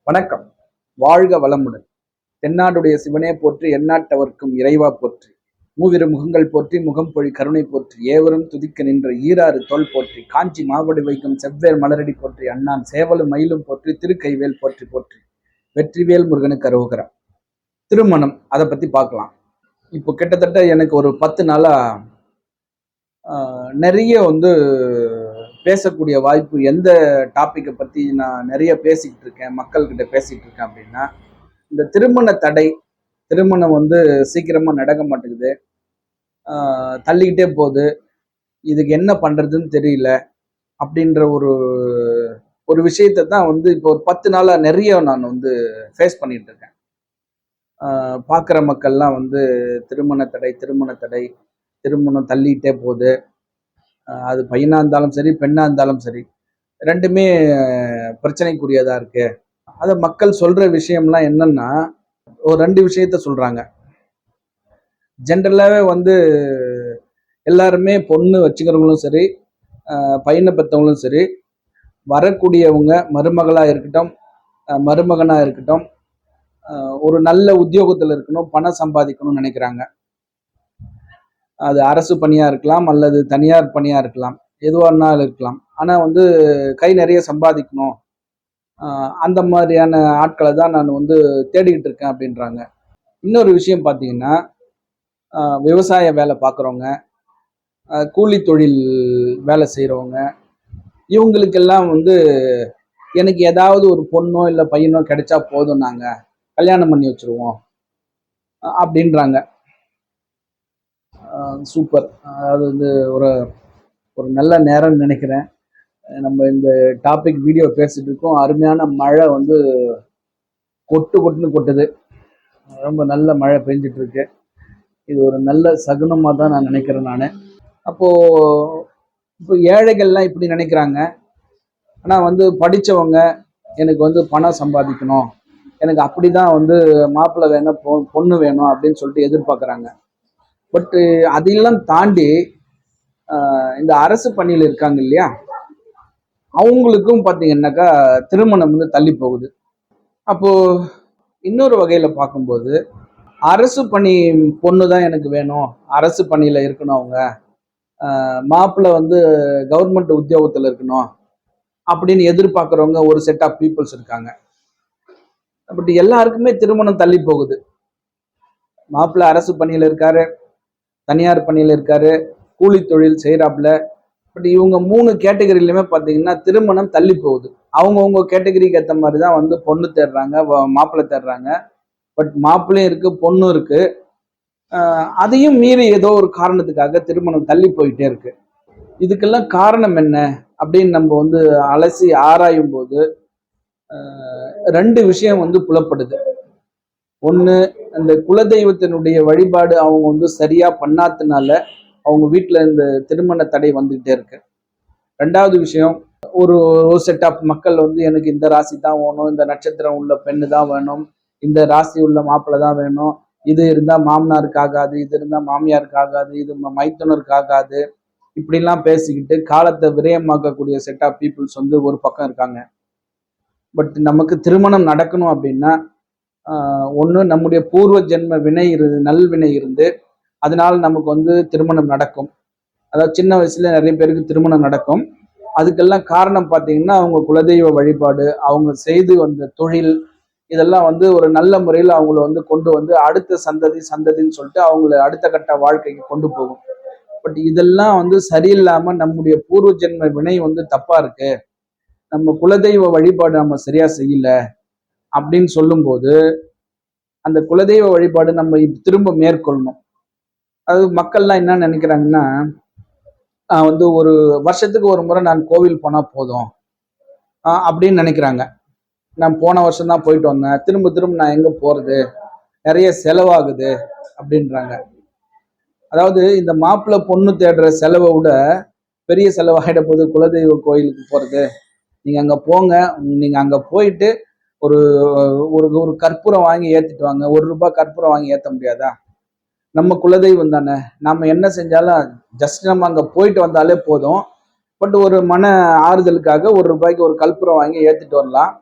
வணக்கம். வாழ்க வளமுடன். தென்னாடுடைய சிவனே போற்றி, எந்நாட்டவர்க்கும் இறைவா போற்றி, மூவிரு முகங்கள் போற்றி, முகம்பொழி கருணை போற்றி, ஏவரும் துதிக்க நின்ற ஈராறு தோல் போற்றி, காஞ்சி மாவடி வைக்கும் செவ்வேல் மலரடி போற்றி, அண்ணான் சேவலும் மயிலும் போற்றி, திருக்கைவேல் போற்றி போற்றி, வெற்றிவேல் முருகனுக்கு அரோகரா. திருமணம், அதை பத்தி பார்க்கலாம். இப்போ கிட்டத்தட்ட எனக்கு ஒரு 10 நாளா நிறைய பேசக்கூடிய வாய்ப்பு. எந்த டாப்பிக்கை பற்றி நான் நிறைய பேசிக்கிட்டு இருக்கேன், மக்கள்கிட்ட பேசிகிட்டு இருக்கேன் அப்படின்னா, இந்த திருமண தடை. திருமணம் சீக்கிரமாக நடக்க மாட்டேங்குது, தள்ளிக்கிட்டே போகுது, இதுக்கு என்ன பண்ணுறதுன்னு தெரியல அப்படின்ற ஒரு விஷயத்தை தான் இப்போ ஒரு 10 நாளாக நிறைய நான் ஃபேஸ் பண்ணிட்டு இருக்கேன். பார்க்குற மக்கள்லாம் திருமண தடை திருமண தடை, திருமணம் தள்ளிக்கிட்டே போகுது. அது பையனா இருந்தாலும் சரி, பெண்ணா இருந்தாலும் சரி, ரெண்டுமே பிரச்சனைக்குரியதா இருக்கு. அதை மக்கள் சொல்ற விஷயம்லாம் என்னன்னா, ஒரு 2 விஷயத்த சொல்றாங்க. ஜென்ரலாவே எல்லாருமே பொண்ணு வச்சுக்கிறவங்களும் சரி, பையனை பெற்றவங்களும் சரி, வரக்கூடியவங்க மருமகளா இருக்கட்டும், மருமகனா இருக்கட்டும், ஒரு நல்ல உத்தியோகத்தில் இருக்கணும், பணம் சம்பாதிக்கணும்னு நினைக்கிறாங்க. அது அரசு பணியா இருக்கலாம் அல்லது தனியார் பணியா இருக்கலாம், எதுவானாலும் இருக்கலாம். ஆனா கை நிறைய சம்பாதிக்கணும், அந்த மாதிரியான ஆட்களை தான் நான் தேடிக்கிட்டு இருக்கேன் அப்படின்றாங்க. இன்னொரு விஷயம் பார்த்தீங்கன்னா, விவசாய வேலை பார்க்குறவங்க, கூலி தொழில் வேலை செய்கிறவங்க, இவங்களுக்கெல்லாம் எனக்கு ஏதாவது ஒரு பொண்ணோ இல்லை பையனோ கிடைச்சா போதும், நாங்கள் கல்யாணம் பண்ணி வச்சுருவோம் அப்படின்றாங்க. சூப்பர். அதாவது ஒரு ஒரு நல்ல நேரம்னு நினைக்கிறேன். நம்ம இந்த டாபிக் வீடியோ பேசிட்டு இருக்கோம். அருமையான மழை கொட்டுன்னு கொட்டுது. ரொம்ப நல்ல மழை பெஞ்சிட்டு இருக்கு. இது ஒரு நல்ல சகுனமாக தான் நான் நினைக்கிறேன். நான் இப்போ ஏழைகள்லாம் இப்படி நினைக்கிறாங்க. ஆனால் படித்தவங்க எனக்கு பணம் சம்பாதிக்கணும், எனக்கு அப்படி தான் மாப்பிள்ளை வேணும், பொண்ணு வேணும் அப்படின்னு சொல்லிட்டு எதிர்பார்க்குறாங்க. பட்டு அதையெல்லாம் தாண்டி இந்த அரசு பணியில் இருக்காங்க இல்லையா, அவங்களுக்கும் பார்த்தீங்கன்னாக்கா திருமணம் தள்ளி போகுது. அப்போ இன்னொரு வகையில பார்க்கும்போது, அரசு பணி பொண்ணு தான் எனக்கு வேணும், அரசு பணியில இருக்கணும், அவங்க மாப்பிள்ளை கவர்மெண்ட் உத்தியோகத்தில் இருக்கணும் அப்படின்னு எதிர்பார்க்குறவங்க ஒரு செட் ஆஃப் பீப்புள்ஸ் இருக்காங்க. பட் எல்லாருக்குமே திருமணம் தள்ளி போகுது. மாப்பிள்ளை அரசு பணியில் இருக்காரு, தனியார் பணியில் இருக்காரு, கூலி தொழில் செய்கிறாப்புல. பட் இவங்க 3 கேட்டகரியிலுமே பார்த்தீங்கன்னா திருமணம் தள்ளி போகுது. அவங்கவுங்க கேட்டகரிக்கு ஏற்ற மாதிரி தான் பொண்ணு தேடுறாங்க, மாப்பிள்ளை தேடுறாங்க. பட் மாப்பிள்ளையும் இருக்கு, பொண்ணும் இருக்கு. அதையும் மீறி ஏதோ ஒரு காரணத்துக்காக திருமணம் தள்ளி போயிட்டே இருக்கு. இதுக்கெல்லாம் காரணம் என்ன அப்படின்னு நம்ம அலசி ஆராயும் போது 2 விஷயம் புலப்படுது. ஒன்று, அந்த குலதெய்வத்தினுடைய வழிபாடு அவங்க சரியா பண்ணாதனால அவங்க வீட்டில் இந்த திருமண தடை வந்துகிட்டே இருக்கு. 2வது விஷயம், ஒரு செட் ஆஃப் மக்கள் எனக்கு இந்த ராசி தான் வேணும், இந்த நட்சத்திரம் உள்ள பெண்ணு தான் வேணும், இந்த ராசி உள்ள மாப்பிள்ளை தான் வேணும், இது இருந்தால் மாமனாருக்கு ஆகாது, இது இருந்தால் மாமியாருக்கு ஆகாது, இது மைத்துனருக்கு ஆகாது, இப்படிலாம் பேசிக்கிட்டு காலத்தை விரயமாக்கக்கூடிய செட் ஆஃப் பீப்புள்ஸ் ஒரு பக்கம் இருக்காங்க. பட் நமக்கு திருமணம் நடக்கணும் அப்படின்னா, ஒன்று நம்முடைய பூர்வ ஜென்ம வினை நல்வினை இருந்து அதனால நமக்கு திருமணம் நடக்கும். அதாவது சின்ன வயசுல நிறைய பேருக்கு திருமணம் நடக்கும். அதுக்கெல்லாம் காரணம் பார்த்தீங்கன்னா அவங்க குலதெய்வ வழிபாடு, அவங்க செய்து வந்த தொழில், இதெல்லாம் ஒரு நல்ல முறையில் அவங்கள கொண்டு அடுத்த சந்ததின்னு சொல்லிட்டு அவங்கள அடுத்த கட்ட வாழ்க்கைக்கு கொண்டு போகும். பட் இதெல்லாம் சரியில்லாம நம்முடைய பூர்வ ஜென்ம வினை தப்பா இருக்கு, நம்ம குலதெய்வ வழிபாடு நம்ம சரியா செய்யல அப்படின்னு சொல்லும்போது அந்த குலதெய்வ வழிபாடு நம்ம திரும்ப மேற்கொள்ளணும். அது மக்கள்லாம் என்ன நினைக்கிறாங்கன்னா, ஒரு வருஷத்துக்கு ஒரு முறை நான் கோவில் போனா போதும் அப்படின்னு நினைக்கிறாங்க. நான் போன வருஷம் தான் போயிட்டு வந்தேன், திரும்ப நான் எங்க போறது, நிறைய செலவாகுது அப்படின்றாங்க. அதாவது இந்த மாப்பிள்ளை பொண்ணு தேடுற செலவை விட பெரிய செலவாகிட போது குலதெய்வ கோயிலுக்கு போறது. நீங்க அங்க போங்க, நீங்க அங்க போயிட்டு ஒரு ஒரு கற்பூரம் வாங்கி ஏத்திட்டு வாங்க. ₹1 கற்பூரம் வாங்கி ஏத்த முடியாதா? நம்ம குலதெய்வம் தானே, நம்ம என்ன செஞ்சாலும் ஜஸ்ட் நம்ம அங்க போயிட்டு வந்தாலே போதும். பட் ஒரு மன ஆறுதலுக்காக ₹1 ஒரு கற்பூரம் வாங்கி ஏத்திட்டு வரலாம்.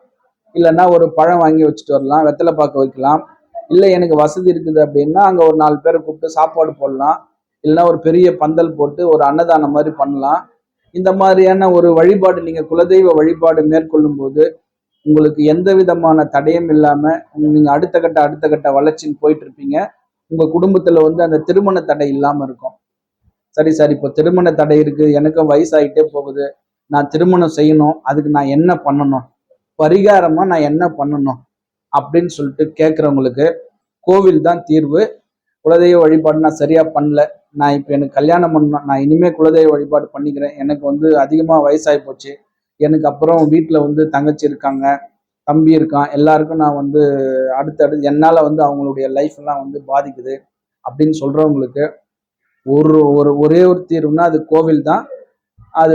இல்லைன்னா ஒரு பழம் வாங்கி வச்சுட்டு வரலாம், வெத்தலை பாக்கு வைக்கலாம். இல்லை எனக்கு வசதி இருக்குது அப்படின்னா அங்கே ஒரு 4 பேரை கூப்பிட்டு சாப்பாடு போடலாம். இல்லைன்னா ஒரு பெரிய பந்தல் போட்டு ஒரு அன்னதானம் மாதிரி பண்ணலாம். இந்த மாதிரியான ஒரு வழிபாடு நீங்கள் குலதெய்வ வழிபாடு மேற்கொள்ளும் போது உங்களுக்கு எந்த விதமான தடையும் இல்லாம நீங்க அடுத்த கட்ட வளர்ச்சின்னு போயிட்டு இருப்பீங்க. உங்க குடும்பத்துல அந்த திருமண தடை இல்லாம இருக்கும். சரி சார், இப்போ திருமண தடை இருக்கு, எனக்கும் வயசாயிட்டே போகுது, நான் திருமணம் செய்யணும், அதுக்கு நான் என்ன பண்ணணும், பரிகாரமா நான் என்ன பண்ணணும் அப்படின்னு சொல்லிட்டு கேட்குறவங்களுக்கு கோவில் தான் தீர்வு. குலதெய்வ வழிபாடு நான் சரியா பண்ணல, நான் இப்போ எனக்கு கல்யாணம் பண்ணணும், நான் இனிமே குலதெய்வ வழிபாடு பண்ணிக்கிறேன், எனக்கு அதிகமா வயசாகி போச்சு, எனக்கு அப்புறம் வீட்டில் தங்கச்சி இருக்காங்க, தம்பி இருக்கான், எல்லாருக்கும் நான் அடுத்தடுத்து என்னால் அவங்களுடைய லைஃப் எல்லாம் பாதிக்குது அப்படின்னு சொல்றவங்களுக்கு ஒரு ஒரு ஒரே ஒரு தீர்வுனா அது கோவில் தான். அது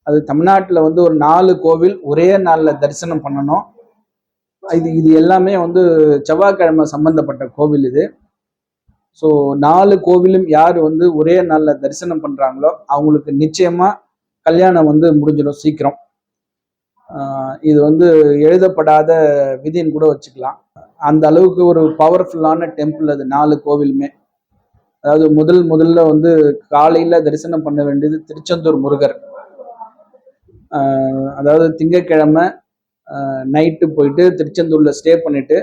அது தமிழ்நாட்டில் ஒரு 4 கோவில் ஒரே நாளில் தரிசனம் பண்ணணும். இது எல்லாமே செவ்வாய்க்கிழமை சம்பந்தப்பட்ட கோவில் இது. ஸோ 4 கோவிலும் யார் ஒரே நாளில் தரிசனம் பண்றாங்களோ அவங்களுக்கு நிச்சயமா கல்யாணம் முடிஞ்சிடும் சீக்கிரம். இது எழுதப்படாத விதின்னு கூட வச்சுக்கலாம். அந்த அளவுக்கு ஒரு பவர்ஃபுல்லான டெம்பிள் அது 4 கோவிலுமே. அதாவது முதல்ல காலையில தரிசனம் பண்ண வேண்டியது திருச்செந்தூர் முருகர். அதாவது திங்கட்கிழமை நைட்டு போயிட்டு திருச்செந்தூர்ல ஸ்டே பண்ணிட்டு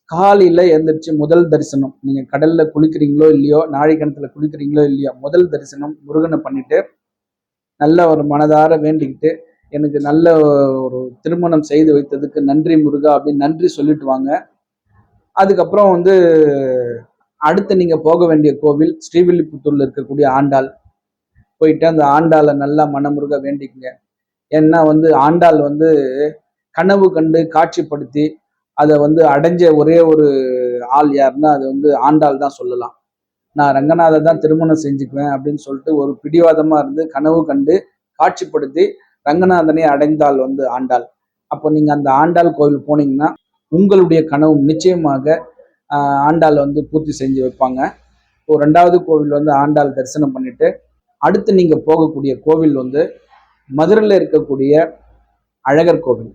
காலையில எழுந்திரிச்சு முதல் தரிசனம், நீங்க கடல்ல குளிக்கிறீங்களோ இல்லையோ, நாழி கிணத்துல குளிக்கிறீங்களோ இல்லையோ, முதல் தரிசனம் முருகனை பண்ணிட்டு நல்ல ஒரு மனதார வேண்டிக்கிட்டு எனக்கு நல்ல ஒரு திருமணம் செய்து வைத்ததுக்கு நன்றி முருகா அப்படின்னு நன்றி சொல்லிட்டு வாங்க. அதுக்கப்புறம் அடுத்து நீங்க போக வேண்டிய கோவில் ஸ்ரீவில்லிபுத்தூர்ல இருக்கக்கூடிய ஆண்டாள். போயிட்டு அந்த ஆண்டாளை நல்லா மனமுருக வேண்டிக்குங்க. ஏன்னா ஆண்டாள் கனவு கண்டு காட்சிப்படுத்தி அதை அடைஞ்ச ஒரே ஒரு ஆள் யாருன்னா அது ஆண்டாள் தான் சொல்லலாம். நான் ரங்கநாதை தான் திருமணம் செஞ்சுக்குவேன் அப்படின்னு சொல்லிட்டு ஒரு பிடிவாதமா இருந்து கனவு கண்டு காட்சிப்படுத்தி ரங்கநாதனை அடைந்தாள் ஆண்டாள். அப்போ நீங்க அந்த ஆண்டாள் கோவில் போனீங்கன்னா உங்களுடைய கனவு நிச்சயமாக ஆண்டாள் பூர்த்தி செஞ்சு வைப்பாங்க. இப்போ 2வது கோவில் ஆண்டாள் தரிசனம் பண்ணிட்டு அடுத்து நீங்க போகக்கூடிய கோவில் மதுரையில் இருக்கக்கூடிய அழகர் கோவில்.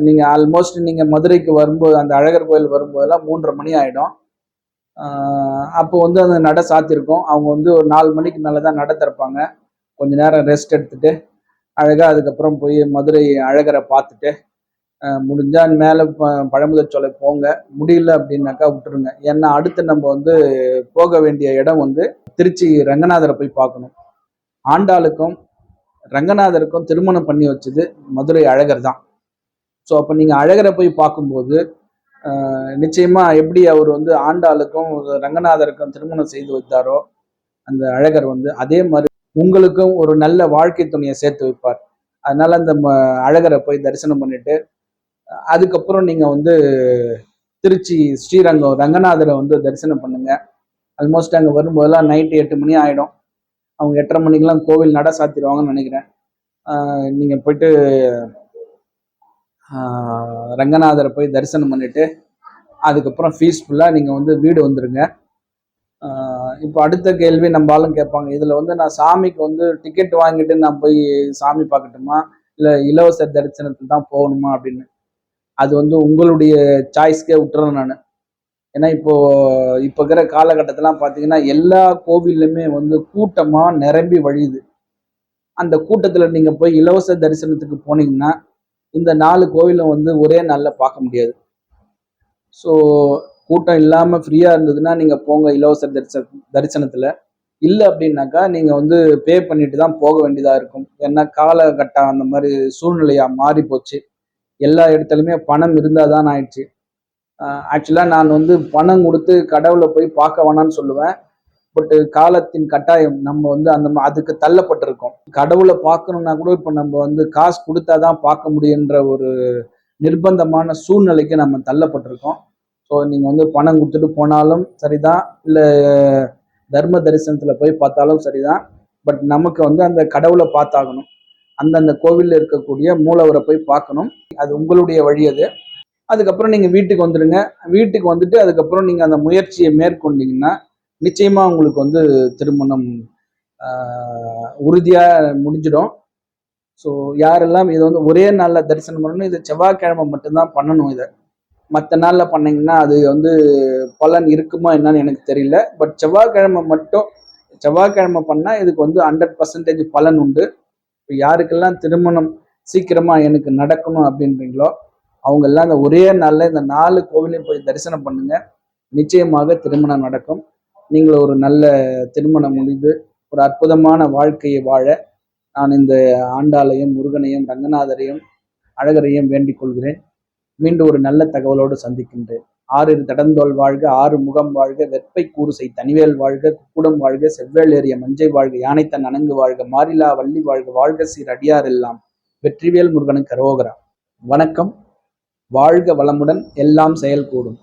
நீங்க ஆல்மோஸ்ட் நீங்க மதுரைக்கு வரும்போது அந்த அழகர் கோவில் வரும்போதெல்லாம் 3:30 மணி ஆயிடும். அப்போ அந்த நடை சாத்திருக்கும். அவங்க ஒரு 4 மணிக்கு மேலதான் நடை திறப்பாங்க. கொஞ்ச நேரம் ரெஸ்ட் எடுத்துட்டு அழகா அதுக்கப்புறம் போய் மதுரை அழகரை பார்த்துட்டு முடிஞ்சா மேலே பழமுதிர்ச்சோலை போங்க, முடியல அப்படின்னாக்கா விட்டுருங்க. ஏன்னா அடுத்து நம்ம போக வேண்டிய இடம் திருச்சி ரங்கநாதரை போய் பார்க்கணும். ஆண்டாளுக்கும் ரங்கநாதருக்கும் திருமணம் பண்ணி வச்சது மதுரை அழகர் தான். ஸோ அப்போ நீங்க அழகரை போய் பார்க்கும்போது நிச்சயமா எப்படி அவர் ஆண்டாளுக்கும் ரங்கநாதருக்கும் திருமணம் செய்து வைத்தாரோ அந்த அழகர் அதே மாதிரி உங்களுக்கும் ஒரு நல்ல வாழ்க்கை துணையை சேர்த்து வைப்பார். அதனால அந்த அழகரை போய் தரிசனம் பண்ணிட்டு அதுக்கப்புறம் நீங்க திருச்சி ஸ்ரீரங்கம் ரங்கநாதரை தரிசனம் பண்ணுங்க. ஆல்மோஸ்ட் அங்கே வரும்போதெல்லாம் நைட்டு 8 மணி ஆயிடும். அவங்க 8:30 மணிக்கெல்லாம் கோவில் நட சாத்திடுவாங்கன்னு நினைக்கிறேன். நீங்க போயிட்டு ரங்கநாதரை போய் தரிசனம் பண்ணிட்டு அதுக்கப்புறம் பீஸ்ஃபுல்லாக நீங்க வீடு வந்துருங்க. இப்போ அடுத்த கேள்வி நம்ம ஆளும் கேட்பாங்க, இதுல நான் சாமிக்கு டிக்கெட் வாங்கிட்டு நான் போய் சாமி பார்க்கட்டுமா இல்லை இலவச தரிசனத்துக்கு தான் போகணுமா அப்படின்னு. அது உங்களுடைய சாய்ஸ்க்கே விட்டுறேன் நான். ஏன்னா இப்போ இருக்கிற காலகட்டத்திலாம் பார்த்தீங்கன்னா எல்லா கோவில்லுமே கூட்டமா நிரம்பி வழியுது. அந்த கூட்டத்துல நீங்க போய் இலவச தரிசனத்துக்கு போனீங்கன்னா இந்த 4 கோவிலும் ஒரே நாள்ல பார்க்க முடியாது. ஸோ கூட்டம் இல்லாம ஃப்ரீயா இருந்ததுன்னா நீங்க போங்க இலவச தரிசனத்துல. இல்லை அப்படின்னாக்கா நீங்க பே பண்ணிட்டு தான் போக வேண்டியதா இருக்கும். ஏன்னா காலகட்டம் அந்த மாதிரி சூழ்நிலையா மாறி போச்சு. எல்லா இடத்துலையுமே பணம் இருந்தாதான் ஆயிடுச்சு. ஆக்சுவலாக நான் பணம் கொடுத்து கடவுளை போய் பார்க்க வேணான்னு சொல்லுவேன். பட் காலத்தின் கட்டாயம் நம்ம அதுக்கு தள்ளப்பட்டிருக்கோம். கடவுளை பார்க்கணும்னா கூட இப்போ நம்ம காசு கொடுத்தாதான் பார்க்க முடியுன்ற ஒரு நிர்பந்தமான சூழ்நிலைக்கு நம்ம தள்ளப்பட்டிருக்கோம். ஸோ நீங்க பணம் கொடுத்துட்டு போனாலும் சரிதான், இல்லை தர்ம தரிசனத்துல போய் பார்த்தாலும் சரிதான். பட் நமக்கு அந்த கடவுளை பார்த்தாகணும். அந்தந்த கோவில்ல இருக்கக்கூடிய மூலவரை போய் பார்க்கணும். அது உங்களுடைய வழி அது. அதுக்கப்புறம் நீங்க வீட்டுக்கு வந்துடுங்க. வீட்டுக்கு வந்துட்டு அதுக்கப்புறம் நீங்க அந்த முயற்சியை மேற்கொண்டீங்கன்னா நிச்சயமா உங்களுக்கு திருமணம் உறுதியா முடிஞ்சிடும். ஸோ யாரெல்லாம் இதை வந்து ஒரே நாளில் தரிசனம் பண்ணணும், இது செவ்வாய்க்கிழமை மட்டும்தான் பண்ணணும். இதை மற்ற நாளில் பண்ணீங்கன்னா அது வந்து பலன் இருக்குமா என்னன்னு எனக்கு தெரியல. பட் செவ்வாய்க்கிழமை பண்ணால் இதுக்கு வந்து 100% பலன் உண்டு. இப்போ யாருக்கெல்லாம் திருமணம் சீக்கிரமாக எனக்கு நடக்கணும் அப்படின்றீங்களோ அவங்க எல்லாம் இந்த ஒரே நாளில் இந்த 4 கோவிலையும் போய் தரிசனம் பண்ணுங்க. நிச்சயமாக திருமணம் நடக்கும். நீங்கள் ஒரு நல்ல திருமணம் முடிந்து ஒரு அற்புதமான வாழ்க்கையை வாழ நான் இந்த ஆண்டாளையும் முருகனையும் ரங்கநாதரையும் அழகரையும் வேண்டிக் கொள்கிறேன். மீண்டும் ஒரு நல்ல தகவலோடு சந்திக்கின்றேன். 6 தடந்தோள் வாழ்க, 6 முகம் வாழ்க, வெப்பை கூறுசை தனிவேல் வாழ்க, குக்குடம் வாழ்க, செவ்வேள் ஏறிய மஞ்சை வாழ்க, யானைத்தன் அணங்கு வாழ்க, மாரிலா வள்ளி வாழ்க, வாழ்க சீர் அடியார் எல்லாம், வெற்றிவேல் முருகனுக்கு அரோகரா. வணக்கம். வாழ்க வளமுடன். எல்லாம் செயல் கூடும்.